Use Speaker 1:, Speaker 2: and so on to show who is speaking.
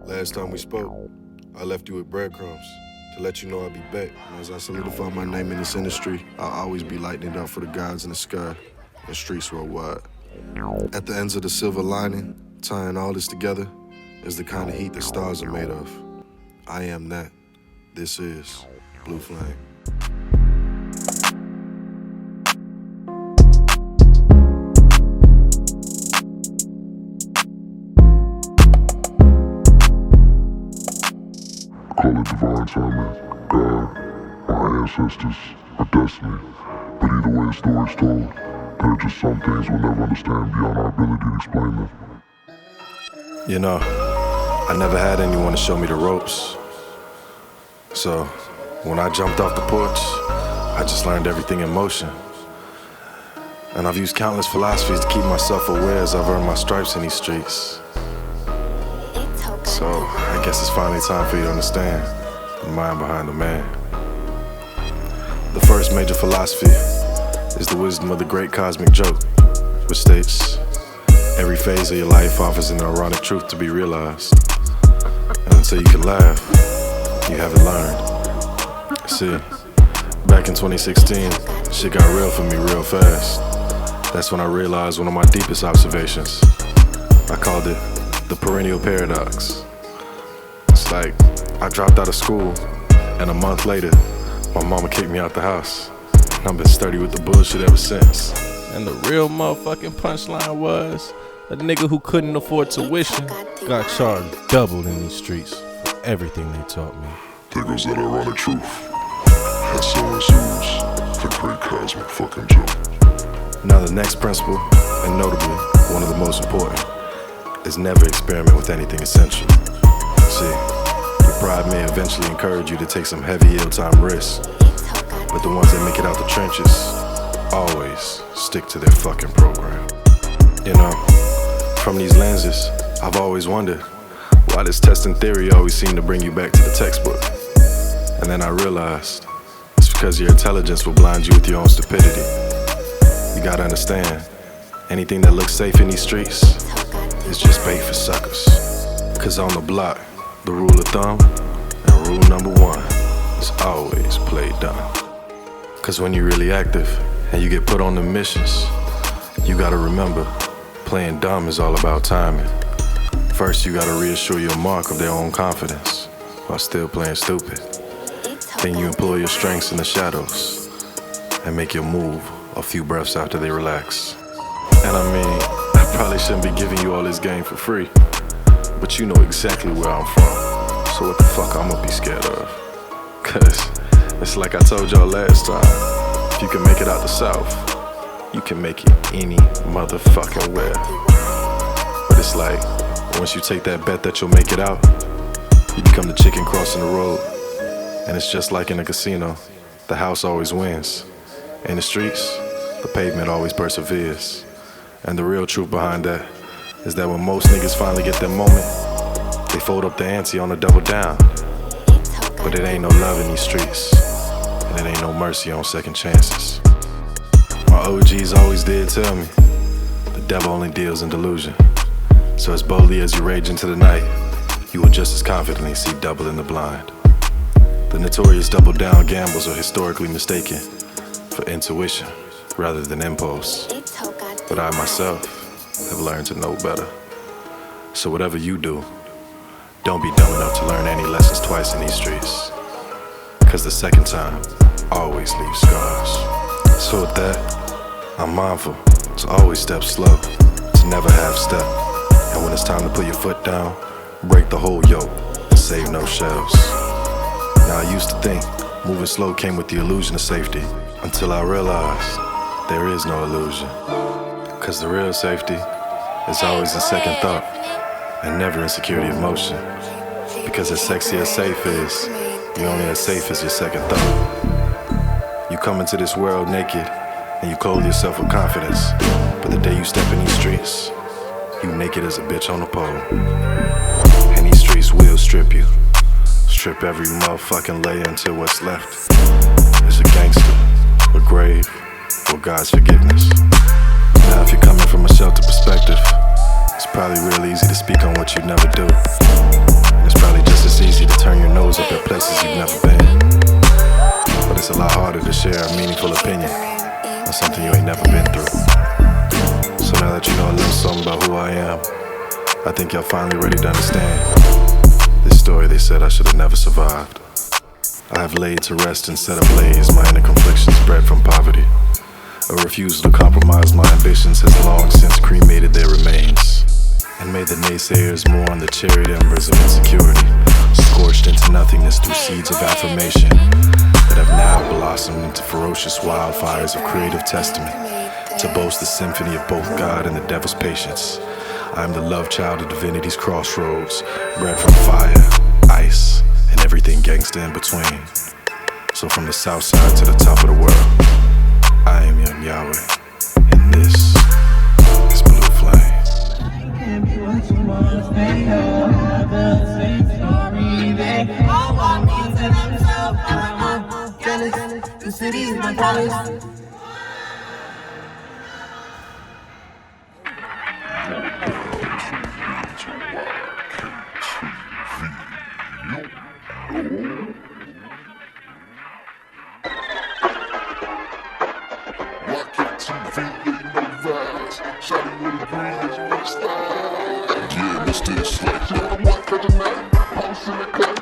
Speaker 1: Last time we spoke, I left you with breadcrumbs to let you know I'll be back. And as I solidify my name in this industry, I'll always be lighting it up for the gods in the sky and streets worldwide. At the ends of the silver lining, tying all this together, is the kind of heat that stars are made of. I am that. This is Blue Flame.
Speaker 2: Call it divine timing, God, my ancestors, or destiny. But either way, the story's told. There are just some things we'll never understand beyond our ability to explain them.
Speaker 1: You know, I never had anyone to show me the ropes. So, when I jumped off the porch, I just learned everything in motion. And I've used countless philosophies to keep myself aware as I've earned my stripes in these streets. So, I guess it's finally time for you to understand the mind behind the man. The first major philosophy is the wisdom of the great cosmic joke, which states, every phase of your life offers an ironic truth to be realized. And until you can laugh, you haven't learned. See, back in 2016, shit got real for me real fast. That's when I realized one of my deepest observations. I called it the perennial paradox. It's like I dropped out of school, and a month later, my mama kicked me out the house. And I've been sturdy with the bullshit ever since.
Speaker 3: And the real motherfucking punchline was, a nigga who couldn't afford tuition got charged double in these streets for everything they taught me.
Speaker 2: There goes that ironic truth. And so ensues the great cosmic fucking joke.
Speaker 1: Now the next principle, and notably one of the most important, is never experiment with anything essential. See, your pride may eventually encourage you to take some heavy ill-timed risks, but the ones that make it out the trenches always stick to their fucking program. You know, from these lenses, I've always wondered why this test and theory always seem to bring you back to the textbook. And then I realized it's because your intelligence will blind you with your own stupidity. You gotta understand, anything that looks safe in these streets is just bait for suckers. Cause on the block, the rule of thumb and rule number one is always play dumb. Cause when you're really active and you get put on the missions, you gotta remember, playing dumb is all about timing. First you gotta reassure your mark of their own confidence while still playing stupid. Then you employ your strengths in the shadows and make your move a few breaths after they relax. And I mean, I probably shouldn't be giving you all this game for free, but you know exactly where I'm from, so what the fuck I'm gonna be scared of? Cause it's like I told y'all last time, if you can make it out the South, you can make it any motherfucking where. But it's like, once you take that bet that you'll make it out, you become the chicken crossing the road. And it's just like in a casino, the house always wins. In the streets, the pavement always perseveres. And the real truth behind that is that when most niggas finally get their moment, they fold up the ante on the double down. But it ain't no love in these streets, and it ain't no mercy on second chances. My OGs always did tell me, the devil only deals in delusion. So as boldly as you rage into the night, you will just as confidently see double in the blind. The notorious double down gambles are historically mistaken for intuition rather than impulse. But I myself have learned to know better. So whatever you do, don't be dumb enough to learn any lessons twice in these streets. Cause the second time always leaves scars. So with that, I'm mindful to always step slow, to never half step. And when it's time to put your foot down, break the whole yoke and save no shells. Now I used to think moving slow came with the illusion of safety, until I realized there is no illusion. Cause the real safety is always in second thought and never in security of motion. Because as sexy as safe is, you're only as safe as your second thought. You come into this world naked and you clothe yourself with confidence, but the day you step in these streets, you naked as a bitch on a pole. And these streets will strip you. Strip every motherfucking layer until what's left is a gangster, a grave, or God's forgiveness. Now if you're coming from a sheltered perspective, it's probably real easy to speak on what you'd never do. y'all finally ready to understand. This story they said I should have never survived. I have laid to rest and set ablaze my inner conflictions bred from poverty. A refusal to compromise my ambitions has long since cremated their remains and made the naysayers mourn the cherried embers of insecurity, scorched into nothingness through seeds of affirmation that have now blossomed into ferocious wildfires of creative testament to boast the symphony of both God and the devil's patience. I am the love child of divinity's crossroads, bred from fire, ice, and everything gangsta in between. So from the south side to the top of the world, I am Yung Yaweh, and this is Blue Flame.
Speaker 4: The city is my palace.
Speaker 2: Yeah, Mr. Slick, what cut the night? House in the cut.